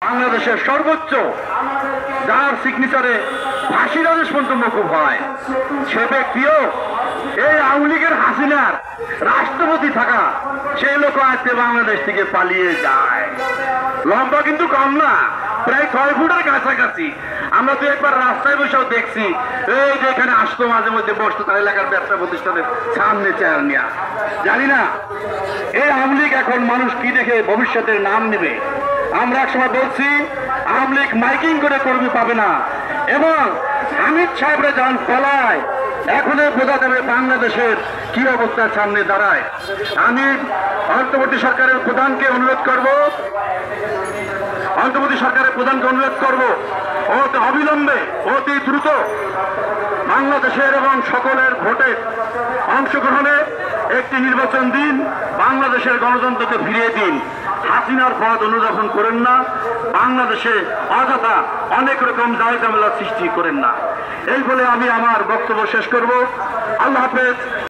বাংলাদেশের সর্বোচ্চ যার সিগনেচারে ফাঁসির আদেশ পর্যন্ত মকুব হয় সে ব্যক্তিও এই আওয়ামী লীগের হাসিনার রাষ্ট্রপতি থাকা সেই লোক আজকে বাংলাদেশ থেকে পালিয়ে যায়। লম্বা কিন্তু কম না, প্রায় 6 ফুটের কাছাকাছি। আমরা তো একবার রাস্তায় বসেও দেখছি, এই যে এখানে আসতো মাঝে মধ্যে বসতো তার এলাকার ব্যবসা প্রতিষ্ঠানের সামনে চেয়ার নেওয়া। জানি না এই আওয়ামী লীগ এখন মানুষ কি দেখে ভবিষ্যতের নাম নেবে। আমরা একসময় বলছি আওয়ামী লীগ মাইকিং করে কর্মী পাবে না, এবং হামিদ সাহেবরা যখন পলায় এখনই বোঝা যাবে বাংলাদেশের কি অবস্থার সামনে দাঁড়ায়। আমি অন্তর্বর্তী সরকারের প্রধানকে অনুরোধ করব অবিলম্বে অতি দ্রুত বাংলাদেশের এবং সকলের ভোটে অংশগ্রহণে একটি নির্বাচন দিন, বাংলাদেশের গণতন্ত্রকে ফিরিয়ে দিন। হাসিনার পথ অনুধাবন করেন না, বাংলাদেশে অযথা অনেক রকম ঝামেলা সৃষ্টি করেন না। এই বলে আমি আমার বক্তব্য শেষ করব। আল্লাহ হাফেজ।